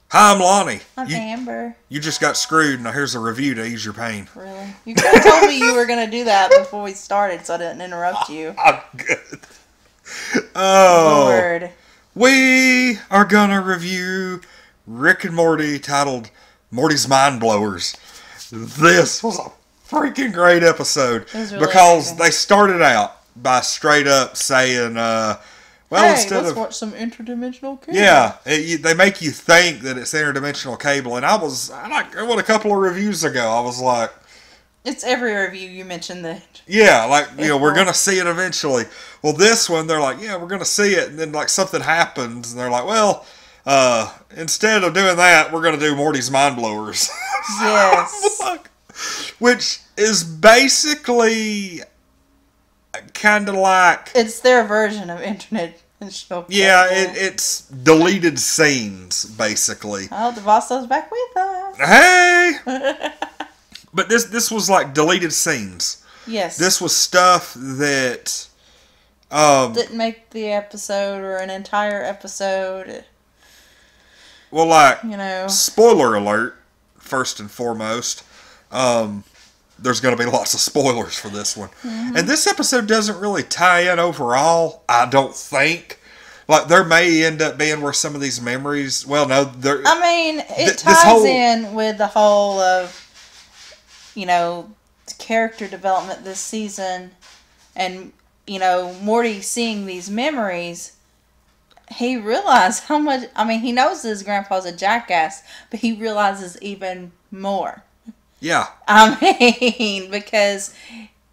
Hi, I'm Lonnie. I'm Amber. You just got screwed. Now here's a review to ease your pain. Really? You could have told me you were going to do that before we started, so I didn't interrupt you. I'm good. Oh, Lord. We are gonna review Rick and Morty, titled "Morty's Mind Blowers." This was a freaking great episode Really because amazing. they started out by straight up saying, "Well, Hey, instead let's of watch some interdimensional cable." yeah, they make you think that it's interdimensional cable." And I a couple of reviews ago, I was like, It's every review you mentioned that. yeah, like, we're going to see it eventually. Well, this one, they're like, yeah, we're going to see it. And then, like, something happens. And they're like, well, instead of doing that, we're going to do Morty's Mind Blowers. Yes. Which is basically kind of like... It's their version of interdimensional cable. Yeah, it's deleted scenes, basically. Oh, Devasso's back with us. Hey! But this was like deleted scenes. Yes. This was stuff that... didn't make the episode or an entire episode. Well, like, You know. spoiler alert, first and foremost. There's going to be lots of spoilers for this one. Mm-hmm. And this episode doesn't really tie in overall, I don't think. Like, there may end up being where some of these memories... Well, no, I mean, it ties in with the whole of, character development this season. And, Morty seeing these memories, he realized how much... I mean, he knows his grandpa's a jackass, but he realizes even more. Yeah. I mean, because...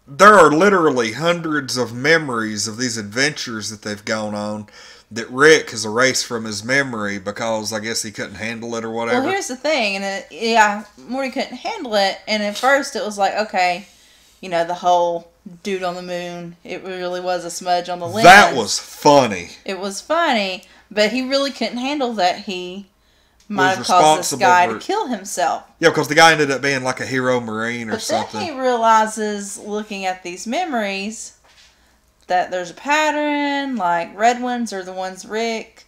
There are literally hundreds of memories of these adventures that they've gone on that Rick has erased from his memory because I guess he couldn't handle it or whatever. Well, here's the thing, Morty couldn't handle it, and at first it was like, okay, the whole dude on the moon, it really was a smudge on the lens. That was funny. It was funny, but he really couldn't handle that he might have caused this guy to kill himself. Yeah, because the guy ended up being like a hero Marine or something. But then he realizes, looking at these memories, that there's a pattern, like red ones are the ones Rick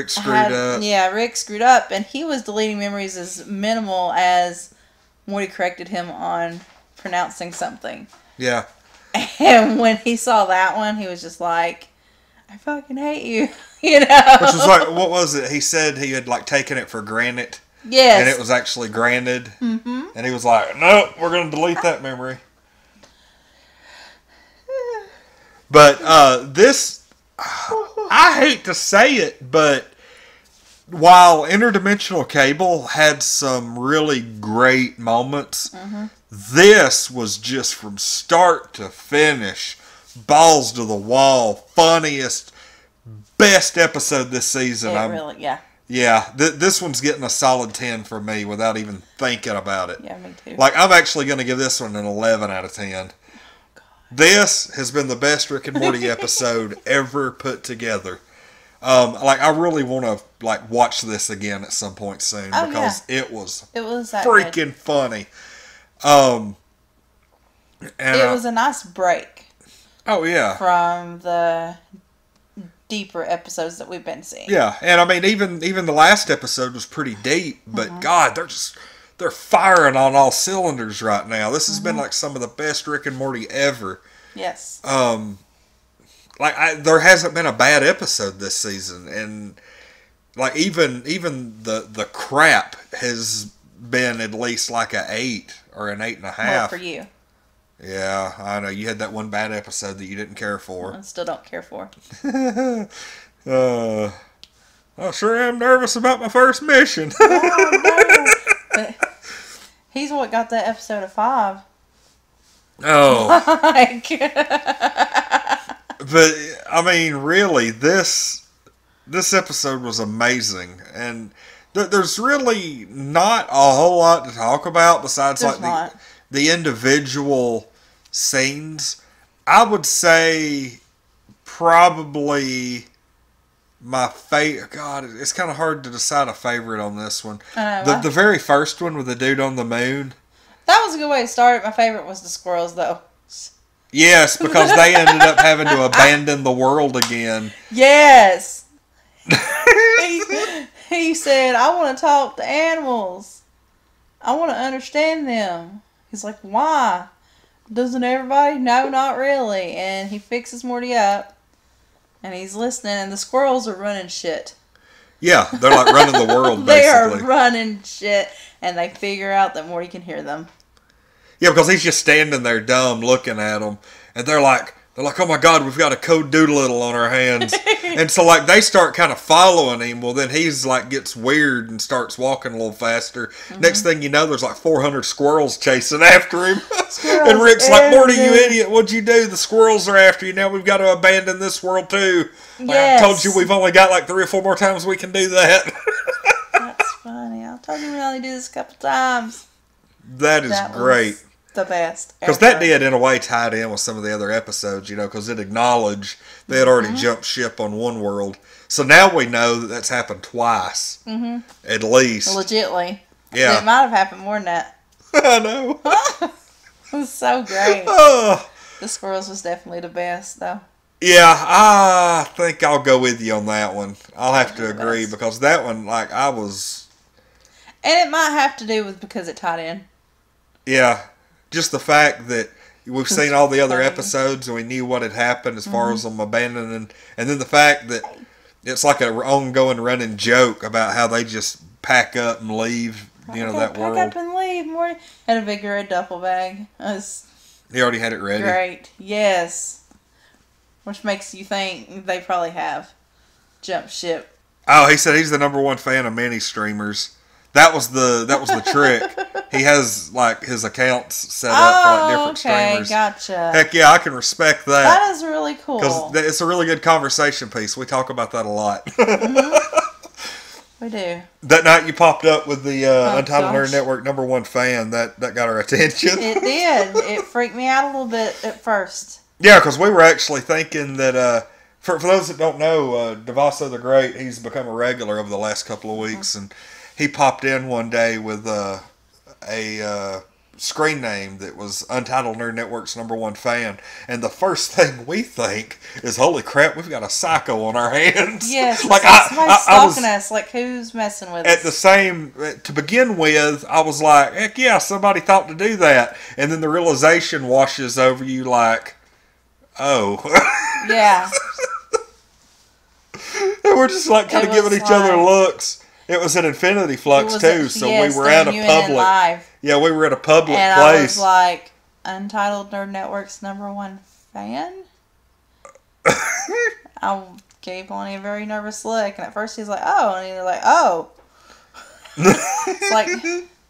screwed up. Yeah, Rick screwed up, and he was deleting memories as minimal as Morty corrected him on pronouncing something. Yeah. And when he saw that one, he was just like, I fucking hate you, Which was like, what was it? He said he had, like, taken it for granted. Yes. And it was actually granted. Mm-hmm. And he was like, nope, we're going to delete that memory. But this, I hate to say it, but while Interdimensional Cable had some really great moments, this was just from start to finish, balls to the wall, funniest, best episode this season. Yeah. Yeah, this one's getting a solid 10 from me without even thinking about it. Yeah, me too. Like, I'm actually going to give this one an 11 out of 10. This has been the best Rick and Morty episode ever put together. I really want to watch this again at some point soon because it was that freaking good. Funny. And it was a nice break. Oh yeah, from the deeper episodes that we've been seeing. Yeah, and I mean even the last episode was pretty deep, but God, they're firing on all cylinders right now. This has been like some of the best Rick and Morty ever. Yes. There hasn't been a bad episode this season, and like even the crap has been at least like an 8 or an 8.5. Well, for you. Yeah, I know you had that one bad episode that you didn't care for. I still don't care for. I sure am nervous about my first mission. Oh, no. But he's what got that episode of 5. Oh. But I mean, really, this episode was amazing, and there's really not a whole lot to talk about besides the individual scenes. I would say probably my favorite. God, it's kind of hard to decide a favorite on this one. The very first one with the dude on the moon. That was a good way to start. My favorite was the squirrels, though. Yes, because they ended up having to abandon the world again. Yes. He said, I want to talk to animals. I want to understand them. He's like, why? Doesn't everybody? No, not really. And he fixes Morty up. And he's listening. And the squirrels are running shit. Yeah, they're like running the world, basically. They are running shit. And they figure out that Morty can hear them. Yeah, because he's just standing there dumb looking at them. And they're like, oh my God, we've got a code doodle-little on our hands. And so, like, they start kind of following him. Well, then he's, like, gets weird and starts walking a little faster. Mm-hmm. Next thing you know, there's, like, 400 squirrels chasing after him. And Rick's like, Morty, you idiot, what'd you do? The squirrels are after you. Now we've got to abandon this world, too. Like, yes. I told you we've only got, like, 3 or 4 more times we can do that. That's funny. I told you we only do this a couple times. That is great. The best. Because that did, in a way, tied in with some of the other episodes, you know, because it acknowledged they had already jumped ship on one world. So now we know that that's happened twice, at least. Legitly. Yeah. It might have happened more than that. I know. It was so great. The squirrels was definitely the best, though. Yeah, I think I'll go with you on that one. I'll have to agree, because that one, like, I was... And it might have to do with because it tied in. Yeah. Just the fact that we've seen all the other episodes and we knew what had happened as far as them abandoning, and then the fact that it's like an ongoing running joke about how they just pack up and leave, you know, that world. Pack up and leave. Morty had a big red duffel bag. He already had it ready. Great, yes. Which makes you think they probably have jumped ship. Oh, he said he's the #1 fan of mini streamers. That was the trick. He has, like, his accounts set up for, like, different streamers. Gotcha. Heck yeah, I can respect that. That is really cool. Because it's a really good conversation piece. We talk about that a lot. We do. That night you popped up with the Untitled Nerd Network #1 fan. That got our attention. It did. It freaked me out a little bit at first. Yeah, because we were actually thinking that... For those that don't know, Devasso the Great, he's become a regular over the last couple of weeks, and he popped in one day with a screen name that was Untitled Nerd Network's #1 fan, and the first thing we think is, holy crap, we've got a psycho on our hands. Yes, like somebody's stalking us. Like, who's messing with us? To begin with, I was like, heck yeah, somebody thought to do that, and then the realization washes over you like, oh. Yeah. And we're just like kind of giving each other looks. It was an Infinity Flux too, so we were at a public. Live. Yeah, we were at a public place. I was like, Untitled Nerd Network's #1 fan. I gave Lonnie a very nervous look, and at first he's like, "Oh," and he's like, "Oh." It's like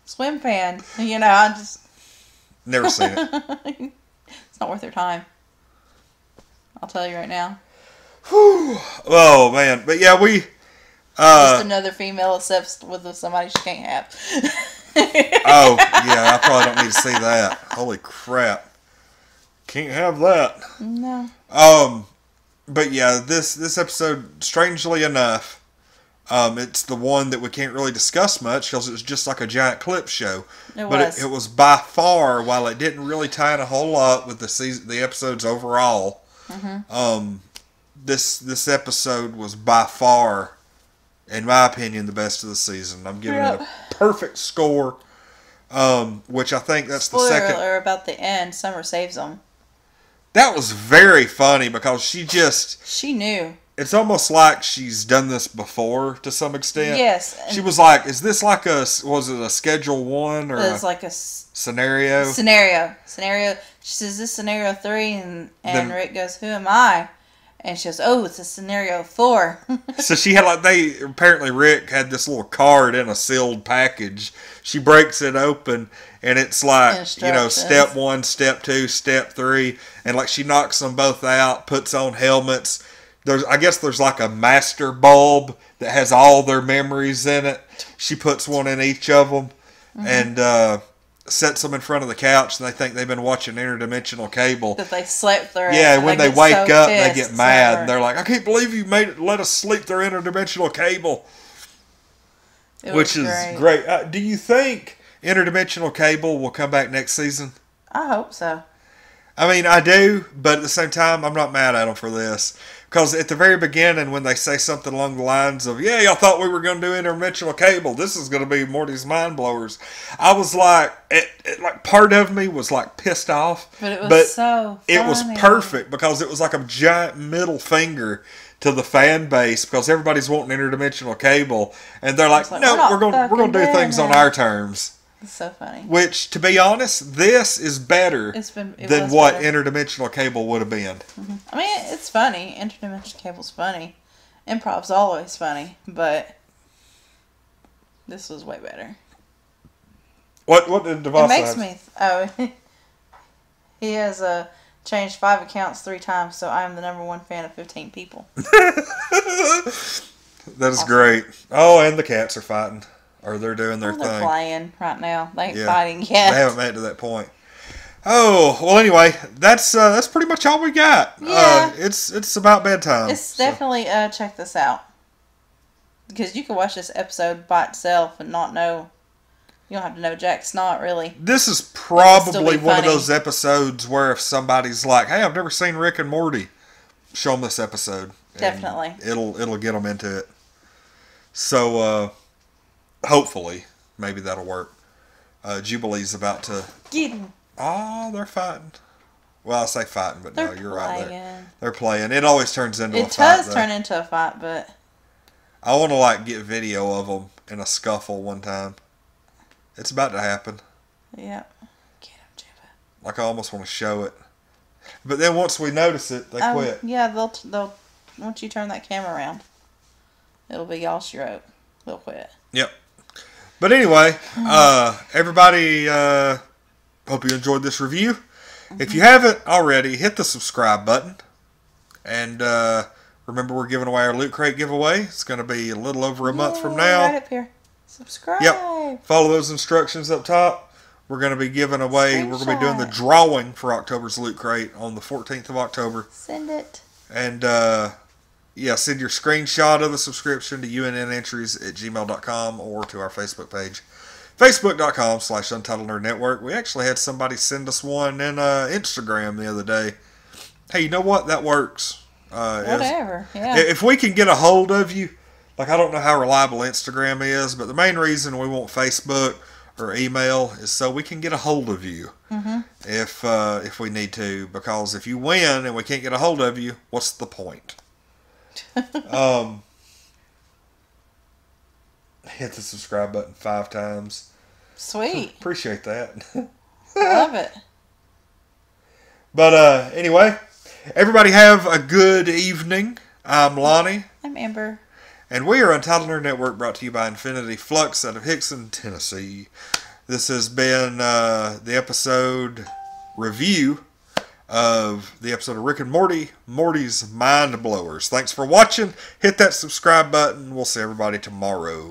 swim fan, you know. I just never seen it. It's not worth your time. I'll tell you right now. Whew. Oh man, but yeah, we. Just another female obsessed with somebody she can't have. Oh, yeah, I probably don't need to see that. Holy crap. Can't have that. No. But yeah, this episode, strangely enough, it's the one that we can't really discuss much because it was just like a giant clip show. It was by far, while it didn't really tie in a whole lot with the episodes overall, this episode was by far, in my opinion, the best of the season. I'm giving it a perfect score, which I think that's the second. Spoiler alert about the end. Summer saves them. That was very funny because she knew. It's almost like she's done this before to some extent. Yes. She was like, is this like was it a Schedule 1 or it's like a scenario? Scenario. She says, this scenario 3, and Rick goes, who am I? And she goes, oh, it's a scenario 4. So she had apparently Rick had this little card in a sealed package. She breaks it open and it's like, step 1, step 2, step 3. And like she knocks them both out, puts on helmets. I guess there's like a master bulb that has all their memories in it. She puts one in each of them and sets them in front of the couch, and they think they've been watching interdimensional cable. That they slept through. Yeah, when they wake up, they get mad. And they're like, I can't believe you let us sleep through interdimensional cable. Which is great. Do you think interdimensional cable will come back next season? I hope so. I mean, I do, but at the same time, I'm not mad at them for this. Because at the very beginning, when they say something along the lines of, yeah, y'all thought we were going to do interdimensional cable. This is going to be Morty's Mind Blowers. I was like, like part of me was like pissed off. But it was so funny. It was perfect because it was like a giant middle finger to the fan base because everybody's wanting interdimensional cable. And they're like, no, we're going to do things on our terms. It's so funny. Which, to be honest, this is better than what interdimensional cable would have been. Mm-hmm. I mean, it's funny. Interdimensional cable's funny. Improv's always funny, but this was way better. What did DeVos It makes me... he has changed 5 accounts 3 times, so I am the #1 fan of 15 people. That is great. Oh, and the cats are fighting. Or they're doing their thing. They're playing right now. They ain't fighting yet. They haven't made it to that point. Oh, well, anyway, that's pretty much all we got. Yeah. It's about bedtime. It's definitely, check this out. Because you can watch this episode by itself and not know. You don't have to know Jack Snot, really. This is probably one of those episodes where if somebody's like, hey, I've never seen Rick and Morty, show them this episode. Definitely. It'll get them into it. So, hopefully, maybe that'll work. Jubilee's about to... Get him. Oh, they're fighting. Well, I say fighting, but no, you're playing. Right. They're playing. It always turns into a fight. It does turn into a fight, but... I want to, get video of them in a scuffle one time. It's about to happen. Yeah. Get him, Jibba. I almost want to show it. But then once we notice it, they quit. Yeah, they'll... Once you turn that camera around, it'll be all stroke. They'll quit. Yep. But anyway, everybody, hope you enjoyed this review. Mm-hmm. If you haven't already, hit the subscribe button. And remember, we're giving away our Loot Crate giveaway. It's going to be a little over a month from now. Right up here. Subscribe. Yep. Follow those instructions up top. We're going to be giving away, we're going to be doing the drawing for October's Loot Crate on the 14th of October. Send it. And, send your screenshot of the subscription to unnentries@gmail.com or to our Facebook page, facebook.com/Untitled Nerd Network. We actually had somebody send us one in Instagram the other day. Hey, you know what? That works. Whatever, yeah. If we can get a hold of you, I don't know how reliable Instagram is, but the main reason we want Facebook or email is so we can get a hold of you if we need to. Because if you win and we can't get a hold of you, what's the point? Hit the subscribe button 5 times. Sweet. Appreciate that. Love it. But anyway, everybody have a good evening. I'm Lonnie. I'm Amber. And we are Untitled Nerd Network, brought to you by Infinity Flux out of Hickson, Tennessee. This has been the episode review of the episode of Rick and Morty, Morty's Mind Blowers. Thanks for watching. Hit that subscribe button. We'll see everybody tomorrow.